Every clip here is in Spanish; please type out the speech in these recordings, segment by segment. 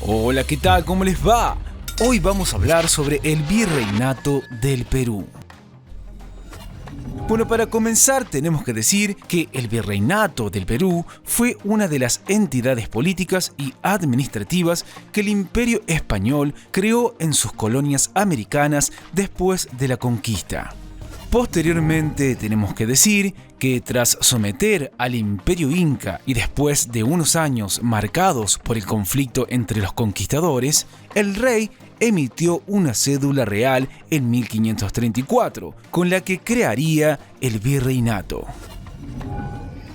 Hola, ¿qué tal? ¿Cómo les va? Hoy vamos a hablar sobre el Virreinato del Perú. Bueno, para comenzar tenemos que decir que el Virreinato del Perú fue una de las entidades políticas y administrativas que el Imperio Español creó en sus colonias americanas después de la conquista. Posteriormente tenemos que decir que tras someter al Imperio Inca y después de unos años marcados por el conflicto entre los conquistadores, el rey emitió una cédula real en 1534, con la que crearía el virreinato.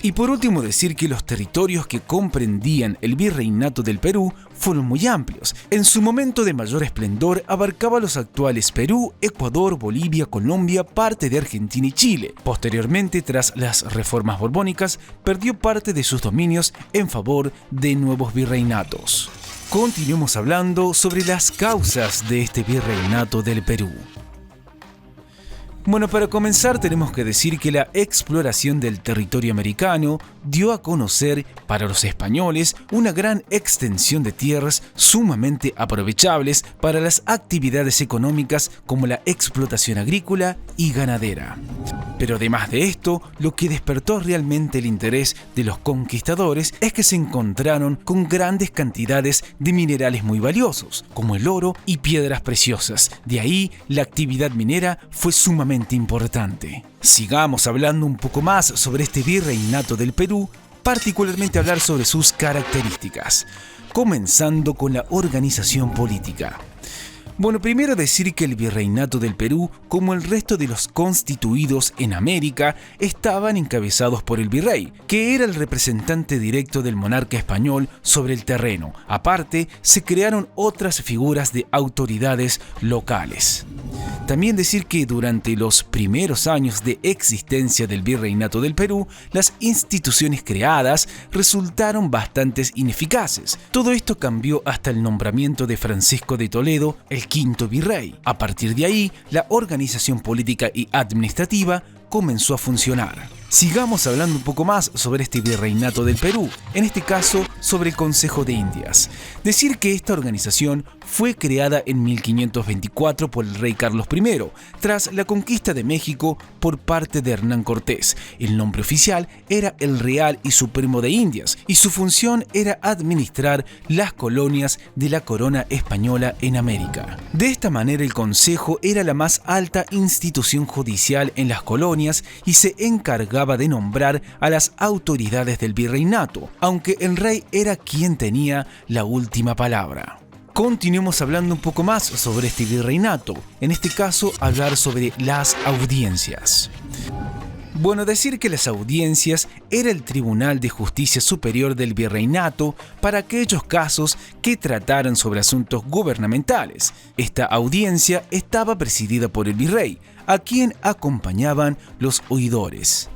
Y por último decir que los territorios que comprendían el Virreinato del Perú fueron muy amplios. En su momento de mayor esplendor abarcaba los actuales Perú, Ecuador, Bolivia, Colombia, parte de Argentina y Chile. Posteriormente, tras las reformas borbónicas, perdió parte de sus dominios en favor de nuevos virreinatos. Continuemos hablando sobre las causas de este Virreinato del Perú. Bueno, para comenzar tenemos que decir que la exploración del territorio americano dio a conocer para los españoles una gran extensión de tierras sumamente aprovechables para las actividades económicas como la explotación agrícola y ganadera. Pero además de esto, lo que despertó realmente el interés de los conquistadores es que se encontraron con grandes cantidades de minerales muy valiosos, como el oro y piedras preciosas. De ahí, la actividad minera fue sumamente importante. Sigamos hablando un poco más sobre este Virreinato del Perú, particularmente hablar sobre sus características, comenzando con la organización política. Bueno, primero decir que el Virreinato del Perú, como el resto de los constituidos en América, estaban encabezados por el virrey, que era el representante directo del monarca español sobre el terreno. Aparte, se crearon otras figuras de autoridades locales. También decir que durante los primeros años de existencia del Virreinato del Perú, las instituciones creadas resultaron bastante ineficaces. Todo esto cambió hasta el nombramiento de Francisco de Toledo, el quinto virrey. A partir de ahí, la organización política y administrativa comenzó a funcionar. Sigamos hablando un poco más sobre este Virreinato del Perú, en este caso sobre el Consejo de Indias. Decir que esta organización fue creada en 1524 por el rey Carlos I, tras la conquista de México por parte de Hernán Cortés. El nombre oficial era el Real y Supremo de Indias, y su función era administrar las colonias de la corona española en América. De esta manera, el Consejo era la más alta institución judicial en las colonias y se encargaba de nombrar a las autoridades del virreinato, aunque el rey era quien tenía la última palabra. Continuemos hablando un poco más sobre este virreinato, en este caso hablar sobre las audiencias. Bueno, decir que las audiencias era el Tribunal de Justicia Superior del Virreinato para aquellos casos que trataran sobre asuntos gubernamentales. Esta audiencia estaba presidida por el virrey, a quien acompañaban los oidores.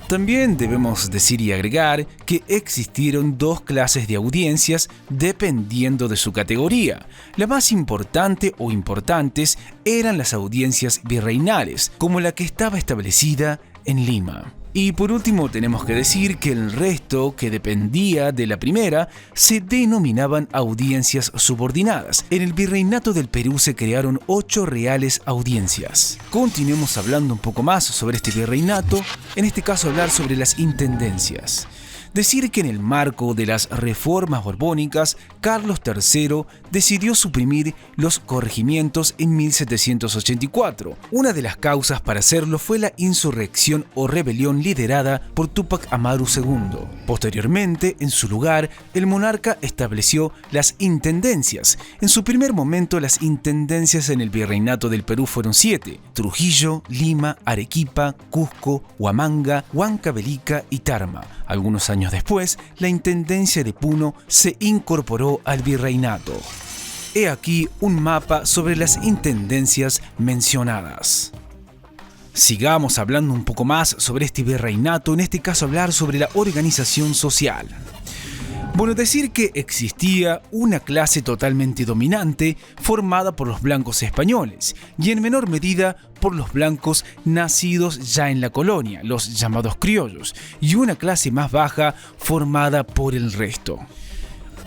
También debemos decir y agregar que existieron dos clases de audiencias dependiendo de su categoría. La más importante o importantes eran las audiencias virreinales, como la que estaba establecida en Lima. Y por último tenemos que decir que el resto, que dependía de la primera, se denominaban audiencias subordinadas. En el Virreinato del Perú se crearon 8 reales audiencias. Continuemos hablando un poco más sobre este virreinato, en este caso hablar sobre las intendencias. Decir que en el marco de las reformas borbónicas, Carlos III decidió suprimir los corregimientos en 1784. Una de las causas para hacerlo fue la insurrección o rebelión liderada por Túpac Amaru II. Posteriormente, en su lugar, el monarca estableció las intendencias. En su primer momento, las intendencias en el Virreinato del Perú fueron 7: Trujillo, Lima, Arequipa, Cusco, Huamanga, Huancavelica y Tarma. Algunos años después, la intendencia de Puno se incorporó al virreinato. He aquí un mapa sobre las intendencias mencionadas. Sigamos hablando un poco más sobre este virreinato, en este caso hablar sobre la organización social. Bueno, decir que existía una clase totalmente dominante formada por los blancos españoles y en menor medida por los blancos nacidos ya en la colonia, los llamados criollos, y una clase más baja formada por el resto.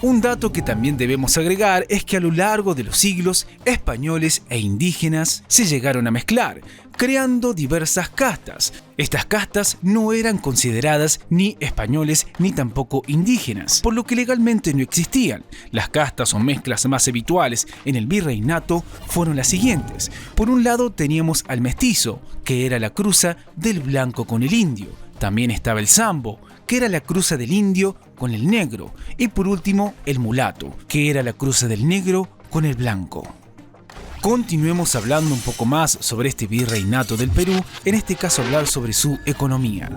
Un dato que también debemos agregar es que a lo largo de los siglos, españoles e indígenas se llegaron a mezclar, creando diversas castas. Estas castas no eran consideradas ni españoles ni tampoco indígenas, por lo que legalmente no existían. Las castas o mezclas más habituales en el virreinato fueron las siguientes. Por un lado teníamos al mestizo, que era la cruza del blanco con el indio. También estaba el sambo, que era la cruza del indio con el negro. Y por último, el mulato, que era la cruza del negro con el blanco. Continuemos hablando un poco más sobre este virreinato del Perú, en este caso hablar sobre su economía.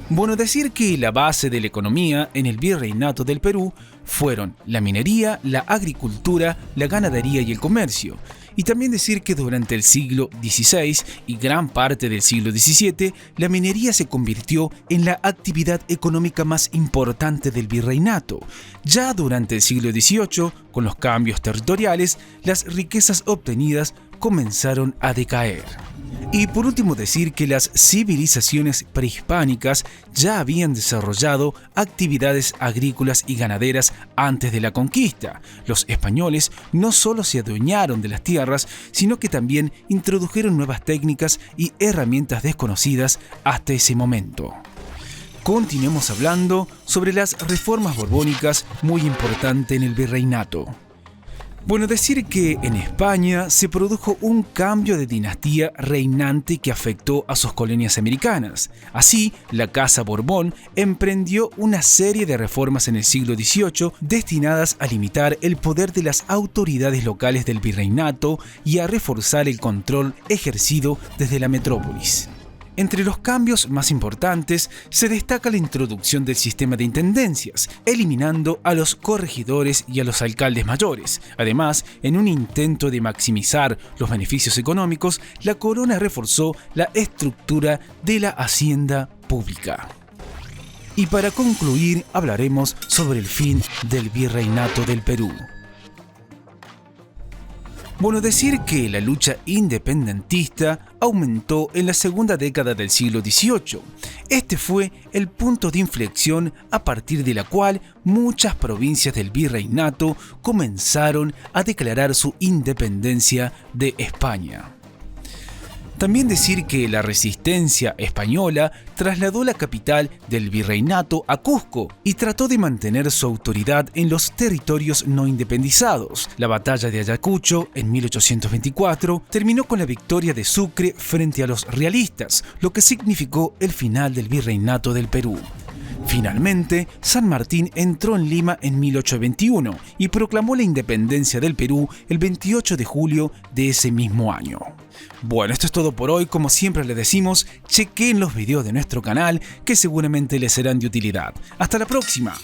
Bueno, decir que la base de la economía en el virreinato del Perú fueron la minería, la agricultura, la ganadería y el comercio. Y también decir que durante el siglo XVI y gran parte del siglo XVII, la minería se convirtió en la actividad económica más importante del virreinato. Ya durante el siglo XVIII, con los cambios territoriales, las riquezas obtenidas comenzaron a decaer. Y por último decir que las civilizaciones prehispánicas ya habían desarrollado actividades agrícolas y ganaderas antes de la conquista. Los españoles no solo se adueñaron de las tierras, sino que también introdujeron nuevas técnicas y herramientas desconocidas hasta ese momento. Continuemos hablando sobre las reformas borbónicas, muy importante en el virreinato. Bueno, decir que en España se produjo un cambio de dinastía reinante que afectó a sus colonias americanas. Así, la Casa Borbón emprendió una serie de reformas en el siglo XVIII destinadas a limitar el poder de las autoridades locales del virreinato y a reforzar el control ejercido desde la metrópolis. Entre los cambios más importantes se destaca la introducción del sistema de intendencias, eliminando a los corregidores y a los alcaldes mayores. Además, en un intento de maximizar los beneficios económicos, la corona reforzó la estructura de la hacienda pública. Y para concluir, hablaremos sobre el fin del virreinato del Perú. Bueno, decir que la lucha independentista aumentó en la segunda década del siglo XVIII. Este fue el punto de inflexión a partir de la cual muchas provincias del virreinato comenzaron a declarar su independencia de España. También decir que la resistencia española trasladó la capital del virreinato a Cusco y trató de mantener su autoridad en los territorios no independizados. La batalla de Ayacucho en 1824 terminó con la victoria de Sucre frente a los realistas, lo que significó el final del virreinato del Perú. Finalmente, San Martín entró en Lima en 1821 y proclamó la independencia del Perú el 28 de julio de ese mismo año. Bueno, esto es todo por hoy. Como siempre les decimos, chequen los videos de nuestro canal que seguramente les serán de utilidad. ¡Hasta la próxima!